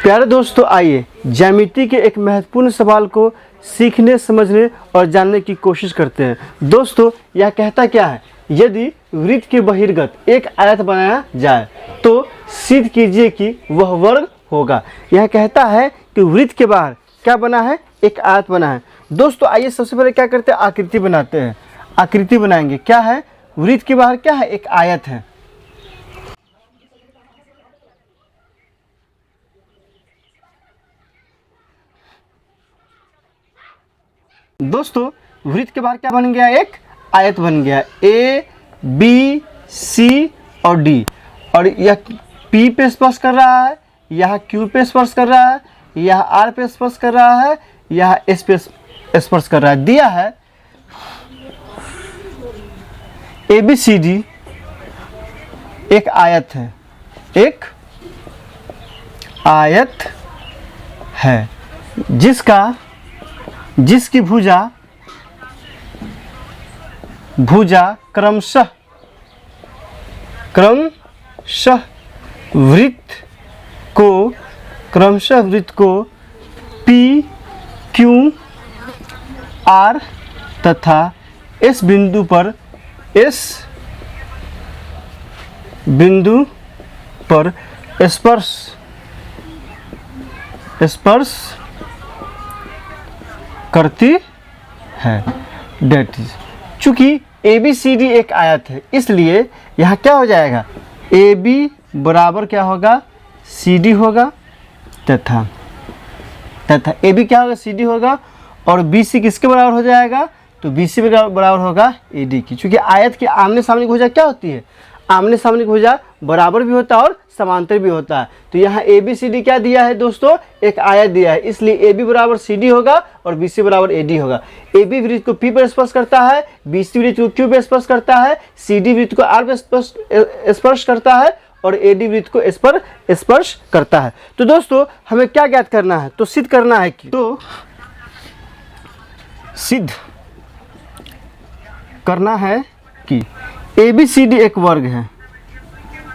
प्यारे दोस्तों, आइए ज्यामिति के एक महत्वपूर्ण सवाल को सीखने, समझने और जानने की कोशिश करते हैं। दोस्तों, यह कहता क्या है? यदि वृत्त के बहिर्गत एक आयत बनाया जाए तो सिद्ध कीजिए कि वह वर्ग होगा। यह कहता है कि वृत्त के बाहर क्या बना है? एक आयत बना है। दोस्तों, आइए सबसे पहले क्या करते हैं? आकृति बनाते हैं। आकृति बनाएंगे। क्या है? वृत्त के बाहर क्या है? एक आयत है। दोस्तों, वृत्त के बाहर क्या बन गया? एक आयत बन गया। ए बी सी और डी, और यह पी पे स्पर्श कर रहा है, यह क्यू पे स्पर्श कर रहा है, यह आर पे स्पर्श कर रहा है, यह एस पे स्पर्श कर रहा है। दिया है ए बी सी डी एक आयत है, एक आयत है जिसकी भुजा क्रमशः वृत्त को पी क्यू आर तथा एस बिंदु पर स्पर्श करती है। डेट इज, चूंकि ए बी सी डी एक आयत है, इसलिए यहाँ क्या हो जाएगा? ए बी बराबर क्या होगा? सी डी होगा, तथा ए बी क्या होगा? सी डी होगा, और बी सी किसके बराबर हो जाएगा? तो बी सी बराबर होगा ए डी की। चूंकि आयत की आमने सामने की भुजा क्या होती है? आमने सामने की भुजा बराबर भी होता है और समांतर भी होता है। तो यहाँ ए बी सी डी क्या दिया है दोस्तों? एक आयत दिया है, इसलिए ए बी बराबर सी डी होगा और बी सी बराबर ए डी होगा। ए बी वृत्त को पी पर स्पर्श करता है, बी सी वृत्त को क्यू पे स्पर्श करता है, सी डी वृत्त को आर पे स्पर्श करता है और ए डी वृत्त को एस पर स्पर्श करता है। तो दोस्तों, हमें क्या ज्ञात करना है? तो सिद्ध करना है कि सिद्ध करना है कि ए बी सी डी एक वर्ग है।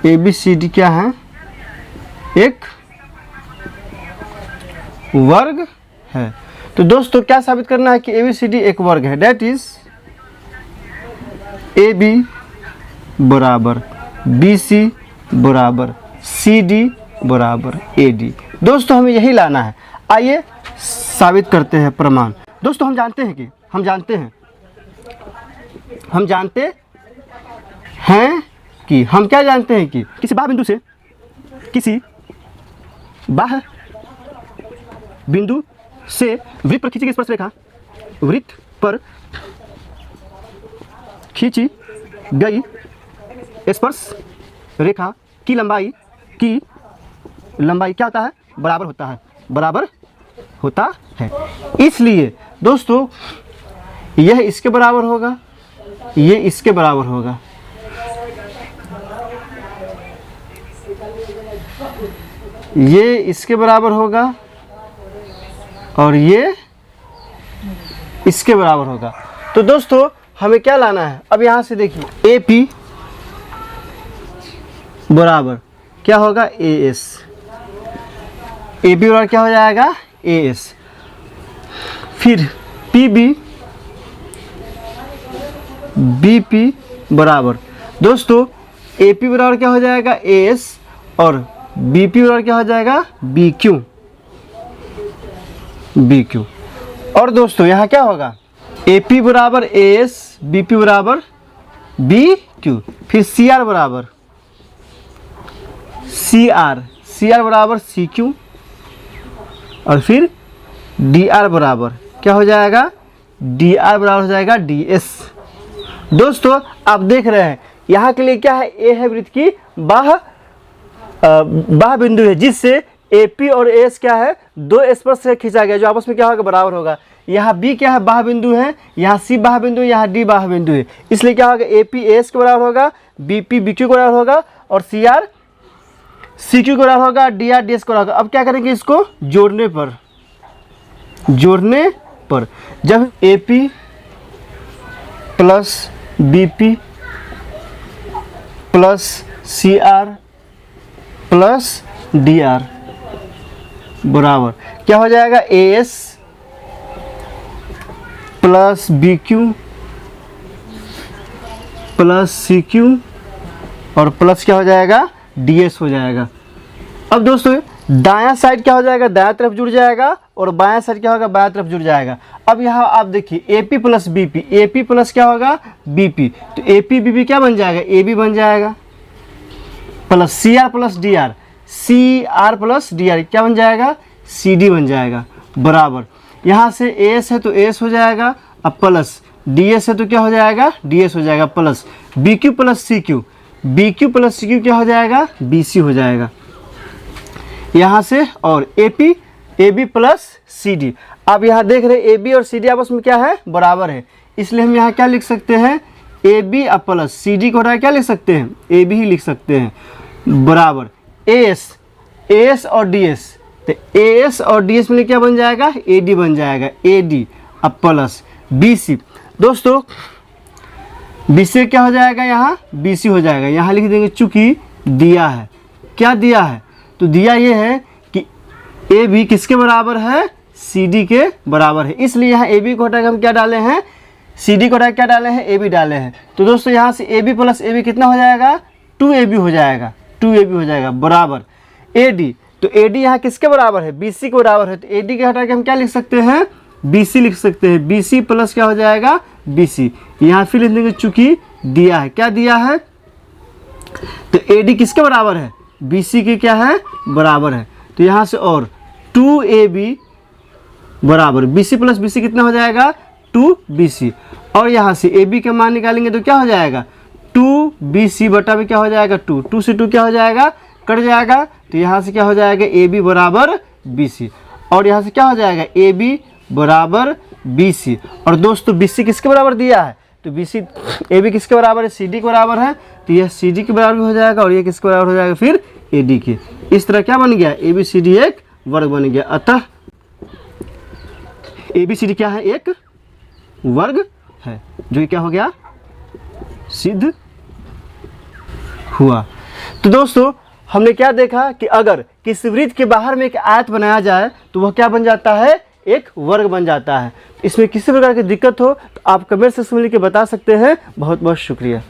ए बी सी डी क्या है? एक वर्ग है। तो दोस्तों, क्या साबित करना है कि ए बी सी डी एक वर्ग है? डेट इज ए बी बराबर बी सी बराबर सी डी बराबर ए डी। दोस्तों, हमें यही लाना है। आइए साबित करते हैं प्रमाण। दोस्तों, हम जानते हैं कि हम क्या जानते हैं कि किसी बाह्य बिंदु से वृत्त पर खींची गई स्पर्श रेखा, वृत्त पर खींची गई स्पर्श रेखा की लंबाई क्या होता है? बराबर होता है। इसलिए दोस्तों, यह इसके बराबर होगा, ये इसके बराबर होगा, ये इसके बराबर होगा और ये इसके बराबर होगा। तो दोस्तों, हमें क्या लाना है? अब यहां से देखिए, ए पी बराबर क्या होगा? A S. ए बी बराबर क्या हो जाएगा? A S. फिर पी बी बी पी बराबर, दोस्तों, ए पी बराबर क्या हो जाएगा? ए एस, और बी पी बराबर क्या हो जाएगा? B Q. और दोस्तों, यहाँ क्या होगा? ए पी बराबर ए एस, बी पी बराबर बी क्यू। फिर सी आर बराबर सी आर बराबर सी क्यू, और फिर डी आर बराबर क्या हो जाएगा? डी आर बराबर हो जाएगा डी एस। दोस्तों, आप देख रहे हैं यहाँ के लिए क्या है? ए है वृत्त की बाह्य बिंदु है, जिससे ए पी और एस क्या है? दो स्पर्श से खींचा गया, जो आपस में क्या होगा? बराबर होगा। यहाँ बी क्या है? बाह्य बिंदु है, यहाँ सी बाह्य बिंदु है, यहाँ डी बाह्य बिंदु है, इसलिए क्या होगा? ए पी एस के बराबर होगा, बी पी बी क्यू के बराबर होगा, और सी आर सी क्यू के बराबर होगा, डी आर डी एस के बराबर होगा। अब क्या करेंगे? इसको जोड़ने पर जब A P plus B P plus C R plus D R बराबर क्या हो जाएगा, A S plus B Q plus C Q और प्लस क्या हो जाएगा, डी एस हो जाएगा। अब दोस्तों दायां साइड क्या हो जाएगा, दायां तरफ जुड़ जाएगा और बायां साइड क्या होगा, बायां तरफ जुड़ जाएगा। अब यहाँ आप देखिए A P plus B P, A P plus क्या होगा, बी पी, तो ए पी बी पी क्या बन जाएगा, ए बी बन जाएगा, plus C R plus D R, C R plus D R क्या बन जाएगा, सी डी बन जाएगा, बराबर यहाँ से ए एस है तो ए एस हो जाएगा, अब प्लस डी एस है तो क्या हो जाएगा, डी एस हो जाएगा, plus B Q plus C Q, B Q plus C Q क्या हो जाएगा, बी सी हो जाएगा यहाँ से, और A P A B plus C D. आप यहाँ देख रहे हैं ए बी और सी डी आपस में क्या है, बराबर है, इसलिए हम यहाँ क्या लिख सकते हैं, ए बी और प्लस सी डी को क्या लिख सकते हैं, ए बी ही लिख सकते हैं, बराबर ए एस और डी एस, तो ए एस और डी एस में क्या बन जाएगा, ए डी बन जाएगा, ए डी अब प्लस बी सी। दोस्तों बी सी क्या हो जाएगा, यहाँ बी सी हो जाएगा, यहाँ लिख देंगे चूंकि दिया है, क्या दिया है, तो दिया ये है कि ए बी किसके बराबर है, सी डी के बराबर है, इसलिए यहाँ ए बी को हटा के हम क्या डाले हैं, सी डी को हटा के क्या डाले हैं, ए बी डाले हैं। तो दोस्तों यहाँ से A B plus A B कितना हो जाएगा, 2ab हो जाएगा, 2ab हो जाएगा, बराबर ए डी, तो ए डी यहाँ किसके बराबर है, बी सी के बराबर है, तो ए डी के हटा के हम क्या लिख सकते हैं, बी सी लिख सकते हैं, बी सी प्लस क्या हो जाएगा, बी सी, यहाँ फिर लिख देंगे चूंकि दिया है, क्या दिया है, तो ए डी किसके बराबर है, बी सी के क्या है, बराबर है, तो यहाँ से और 2ab बराबर B C plus B C कितना हो जाएगा, 2bc, और यहाँ से ए बी का मान निकालेंगे तो क्या हो जाएगा, 2bc बटा में क्या हो जाएगा, 2 से 2 क्या हो जाएगा, कट जाएगा, तो यहाँ से क्या हो जाएगा, ए बी बराबर बी सी, और यहाँ से क्या हो जाएगा, ए बी बराबर बी सी, और दोस्तों बी सी किसके बराबर दिया है, तो बी सी ए बी किसके बराबर है, सी डी के बराबर है, तो यह सी डी के बराबर भी हो जाएगा और ये किसके बराबर हो जाएगा, फिर ए डी के। इस तरह क्या बन गया, ए बी सी डी एक वर्ग बन गया, अतः ए बी सी डी क्या है, एक वर्ग है, जो क्या हो गया, सिद्ध हुआ। तो दोस्तों हमने क्या देखा कि अगर किसी वृत्त के बाहर में एक आयत बनाया जाए तो वह क्या बन जाता है, एक वर्ग बन जाता है। इसमें किसी प्रकार की दिक्कत हो तो आप कमेंट सेक्शन में लिख के बता सकते हैं। बहुत बहुत शुक्रिया।